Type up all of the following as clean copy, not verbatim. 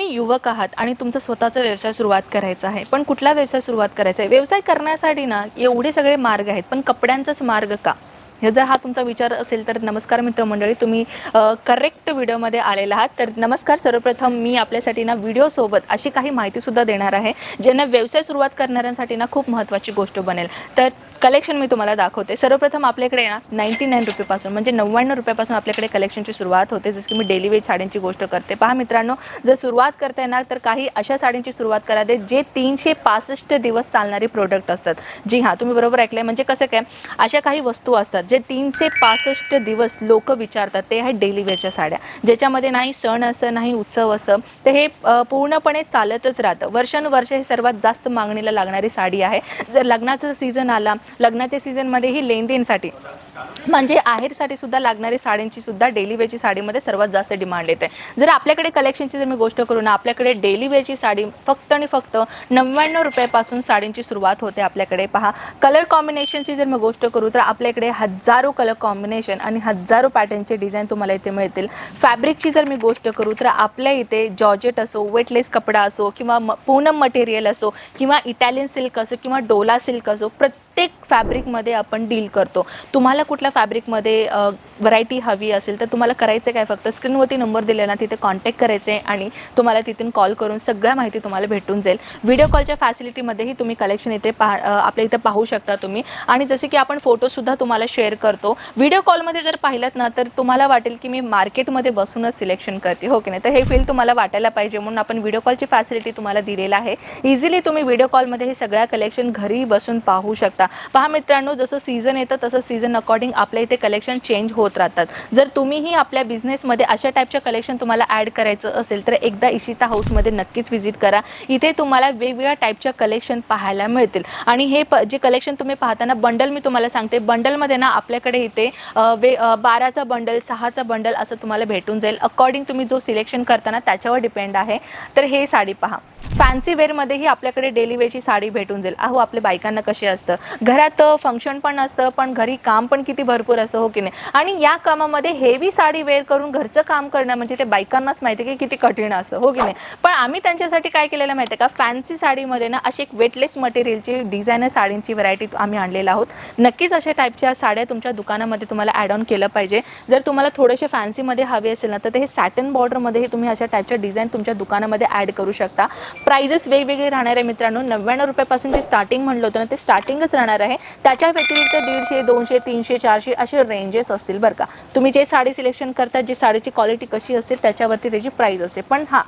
तुम्ही युवक आहात आणि तुमचा स्वतःचा व्यवसाय सुरुवात करायचा आहे, पण कुठला व्यवसाय सुरुवात करायचा आहे? व्यवसाय करण्यासाठी ना एवढे सगळे मार्ग आहेत, पण कपड्यांचाच मार्ग का? हे जर हा तुमचा विचार असेल तर नमस्कार मित्रमंडळी, तुम्ही करेक्ट व्हिडिओमध्ये आलेला आहात. तर नमस्कार, सर्वप्रथम मी आपल्यासाठी ना व्हिडिओसोबत अशी काही माहितीसुद्धा देणार आहे, ज्यांना व्यवसाय सुरुवात करणाऱ्यांसाठी ना खूप महत्त्वाची गोष्ट बनेल. तर कलेक्शन मी तुम्हाला दाखवते. सर्वप्रथम आपल्याकडे ना 99 रुपयापासून म्हणजे 99 रुपयापासून आपल्याकडे कलेक्शनची सुरुवात होते. जसं की मी डेली वेज साड्यांची गोष्ट करते. पहा मित्रांनो, जर सुरुवात करताय ना तर काही अशा साड्यांची सुरुवात करा दे जे 365 दिवस चालणारे प्रोडक्ट असतात. जी हां, तुम्ही बरोबर ऐकलंय. म्हणजे कसं काय, अशा काही वस्तू असतात जे 365 दिवस लोक विचारतात. ते आहेत डेली वेअरच्या साड्या, ज्याच्यामध्ये नाही सण असतं नाही उत्सव असतं. तर हे पूर्णपणे चालतच राहतं. वर्षानुवर्ष हे सर्वात जास्त मागणीला लागणारी साडी आहे. जर लग्नाचा सीझन आला, लग्नाच्या सीझनमध्ये ही लेनदेनसाठी म्हणजे आहेरसाठी सुद्धा लागणारी साड्यांची सुद्धा डेली वेअरची साडीमध्ये सर्वात जास्त डिमांड येते. जर आपल्याकडे कलेक्शनची जर मी गोष्ट करू ना, आपल्याकडे डेली वेअरची साडी फक्त आणि फक्त 99 रुपयापासून साडींची सुरुवात होते. आपल्याकडे पहा, कलर कॉम्बिनेशनची जर मी गोष्ट करू तर आपल्याकडे हजारो कलर कॉम्बिनेशन आणि हजारो पॅटर्नचे डिझाईन तुम्हाला इथे मिळतील. फॅब्रिकची जर मी गोष्ट करू तर आपल्या इथे जॉर्जेट असो, वेटलेस कपडा असो किंवा पूनम मटेरियल असो किंवा इटालियन सिल्क असो किंवा डोला सिल्क असो, प्रत्येक फॅब्रिकमध्ये आपण डील करतो. तुम्हाला कुठल्या फॅब्रिकमध्ये व्हरायटी हवी असेल तर तुम्हाला करायचं काय, फक्त स्क्रीनवरती नंबर दिले ना, तिथे कॉन्टॅक्ट करायचे आणि तुम्हाला तिथून कॉल करून सगळ्या माहिती तुम्हाला भेटून जाईल. व्हिडिओ कॉलच्या फॅसिलिटीमध्येही तुम्ही कलेक्शन इथे आपल्या इथे पाहू शकता तुम्ही. आणि जसे की आपण फोटोसुद्धा तुम्हाला शेअर करतो. व्हिडिओ कॉलमध्ये जर पाहिलं ना तर तुम्हाला वाटेल की मी मार्केटमध्ये बसूनच सिलेक्शन करते, हो की नाही? तर हे फील तुम्हाला वाटायला पाहिजे म्हणून आपण व्हिडिओ कॉलची फॅसिलिटी तुम्हाला दिलेला आहे. इझिली तुम्ही व्हिडिओ कॉलमध्ये हे सगळ्या कलेक्शन घरी बसून पाहू शकता. पहा मित्रांनो, जसं सीझन येतं तसं सीझन अकॉर्डिंग आपल्या इथे कलेक्शन चेंज होत राहतात. जर तुम्हीही आपल्या बिझनेसमध्ये अशा टाईपच्या कलेक्शन तुम्हाला ॲड करायचं असेल तर एकदा इशिता हाऊसमध्ये नक्कीच व्हिजिट करा. इथे तुम्हाला वेगवेगळ्या टाईपच्या कलेक्शन पाहायला मिळतील. आणि हे जे कलेक्शन तुम्ही पाहताना बंडल मी तुम्हाला सांगते, बंडलमध्ये ना आपल्याकडे इथे 12चा बंडल, 6चा बंडल असं तुम्हाला भेटून जाईल. अकॉर्डिंग तुम्ही जो सिलेक्शन करताना त्याच्यावर डिपेंड आहे. तर हे साडी पहा, फॅन्सी वेअरमध्येही आपल्याकडे डेली वेअरची साडी भेटून जाईल. अहो, आपल्या बायकांना कसे असतं, घरात फंक्शन पण असतं पण घरी काम पण किती भरपूर असतं, हो की नाही? आणि या कामामध्ये हेवी साडी वेअर करून घरचं काम करणं म्हणजे ते बायकांनाच माहिती की किती कठीण असतं, हो की नाही? पण आम्ही त्यांच्यासाठी काय केलेलं माहिती आहे का, फॅन्सी साडीमध्ये ना अशी एक वेटलेस मटेरियलची डिझायनर साडींची व्हरायटी आम्ही आणलेला आहोत. नक्कीच अशा टाईपच्या साड्या तुमच्या दुकानामध्ये तुम्हाला ॲड ऑन केलं पाहिजे. जर तुम्हाला थोडेसे फॅन्सीमध्ये हवे असेल ना तर हे सॅटन बॉर्डरमध्येही तुम्ही अशा टाईपच्या डिझाईन तुमच्या दुकानामध्ये ॲड करू शकता. प्राइजेस वेगवेगळे राहणार आहे मित्रांनो. 99 रुपयापासून जे स्टार्टिंग म्हणलं होतं ना ते स्टार्टिंगच राहणार आहे. त्याच्या व्यतिरिक्त 150, 200, 300, 400 असे रेंजेस असतील बरं का. तुम्ही जे साडी सिलेक्शन करता, जी साडीची क्वालिटी कशी असेल त्याच्यावरती त्याची प्राईस असते. पण हां,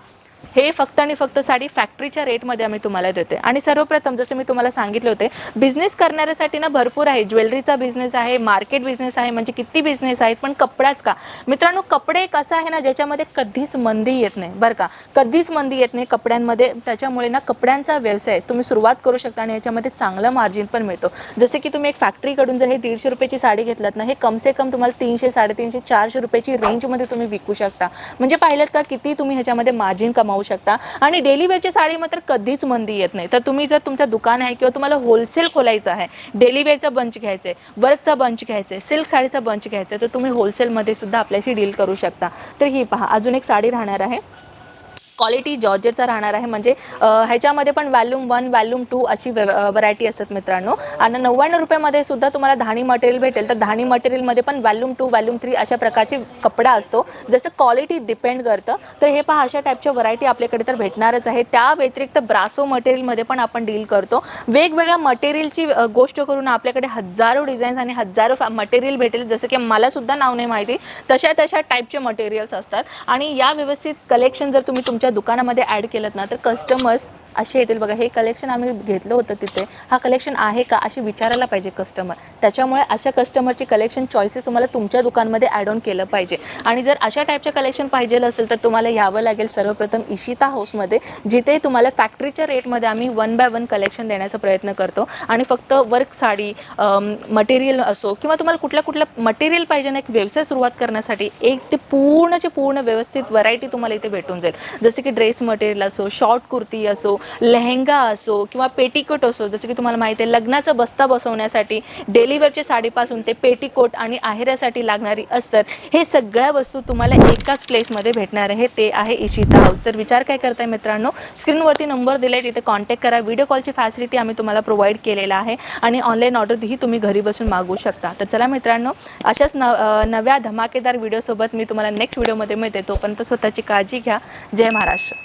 हे फक्त आणि फक्त साडी फॅक्टरीच्या रेटमध्ये आम्ही तुम्हाला देते. आणि सर्वप्रथम जसं मी तुम्हाला सांगितले होते, बिझनेस करणाऱ्यासाठी ना भरपूर आहे. ज्वेलरीचा बिझनेस आहे, मार्केट बिझनेस आहे, म्हणजे किती बिझनेस आहेत. पण कपडाच का मित्रांनो, कपडे एक असं आहे ना ज्याच्यामध्ये कधीच मंदी येत नाही बरं का, कधीच मंदी येत नाही कपड्यांमध्ये. त्याच्यामुळे ना कपड्यांचा व्यवसाय तुम्ही सुरुवात करू शकता आणि याच्यामध्ये चांगलं मार्जिन पण मिळतो. जसे की तुम्ही एक फॅक्टरीकडून जर हे 150 रुपयाची साडी घेतलात ना, हे कमसे कम तुम्हाला 300, 350, 400 रुपयाची रेंजमध्ये तुम्ही विकू शकता. म्हणजे पाहिलं का किती तुम्ही ह्याच्यामध्ये मार्जिन कमावू शकता. आणि डेली वेअरची साडी मात्र कधीच मंदी येत नाही. तर तुम्ही जर तुमचं दुकान आहे किंवा तुम्हाला होलसेल खोलायचं आहे, डेली वेअरचा बंच घ्यायचा आहे, वर्कचा बंच घ्यायचा आहे, सिल्क साडीचा बंच घ्यायचा आहे, तर तुम्ही होलसेलमध्ये सुद्धा आपल्याशी डील करू शकता. तर ही पहा, अजून एक साडी राहणार आहे. क्वालिटी जॉर्जेटचा राहणार आहे. म्हणजे ह्याच्यामध्ये पण वॉल्यूम 1, वॉल्यूम 2 अशी व्हरायटी असतात मित्रांनो. आणि 99 रुपयामध्ये सुद्धा तुम्हाला धाणी मटेरियल भेटेल. तर धाणी मटेरियलमध्ये पण वॉल्यूम 2, वॉल्यूम 3 अशा प्रकारचे कपडा असतो. जसं क्वालिटी डिपेंड करतं. तर हे पहा, अशा टाईपच्या व्हरायटी आपल्याकडे तर भेटणारच आहे. त्या व्यतिरिक्त ब्रासो मटेरियलमध्ये पण आपण डील करतो. वेगवेगळ्या मटेरियलची गोष्ट करून आपल्याकडे हजारो डिझाईन्स आणि हजारो मटेरियल भेटेल. जसं की मला सुद्धा नाव नाही माहिती, तशा टाईपचे मटेरियल्स असतात. आणि या व्यवस्थित कलेक्शन जर तुम्ही तुमच्या दुकानामध्ये ॲड केलं ना तर कस्टमर्स असे येतील. बघा, हे कलेक्शन आम्ही घेतलं होतं तिथे, हा कलेक्शन आहे का अशी विचारायला पाहिजे कस्टमर. त्याच्यामुळे अशा कस्टमरची कलेक्शन चॉईसेस तुम्हाला तुमच्या दुकानमध्ये ॲड ऑन केलं पाहिजे. आणि जर अशा टाईपच्या कलेक्शन पाहिजे असेल तर तुम्हाला यावं लागेल सर्वप्रथम इशिता हाऊसमध्ये, जिथे तुम्हाला फॅक्टरीच्या रेटमध्ये आम्ही 1 बाय 1 कलेक्शन देण्याचा प्रयत्न करतो. आणि फक्त वर्क साडी मटेरियल असो किंवा तुम्हाला कुठल्या मटेरियल पाहिजे ना एक व्यवसाय सुरुवात करण्यासाठी, एक ते पूर्ण व्यवस्थित व्हरायटी तुम्हाला इथे भेटून जाईल. जसे की ड्रेस मटेरियल असो, शॉर्ट कुर्ती असो, लेहेंगा असो किंवा पेटीकोट असो, जसं की तुम्हाला माहिती आहे लग्नाचा बस्ता बसवण्यासाठी डेलीवेअरच्या साडीपासून ते पेटीकोट आणि आहेरासाठी लागणारी अस्तर, हे सगळ्या वस्तू तुम्हाला एकाच प्लेसमध्ये भेटणार आहे. ते आहे इशिता हाऊस. तर विचार काय करताय मित्रांनो, स्क्रीनवरती नंबर दिलाय, तिथे कॉन्टॅक्ट करा. व्हिडिओ कॉलची फॅसिलिटी आम्ही तुम्हाला प्रोव्हाइड केलेला आहे आणि ऑनलाईन ऑर्डरही तुम्ही घरी बसून मागवू शकता. तर चला मित्रांनो, अशाच नव्या धमाकेदार व्हिडिओसोबत मी तुम्हाला नेक्स्ट व्हिडिओमध्ये मिळते. तोपर्यंत स्वतःची काळजी घ्या. जय महाराष्ट्र.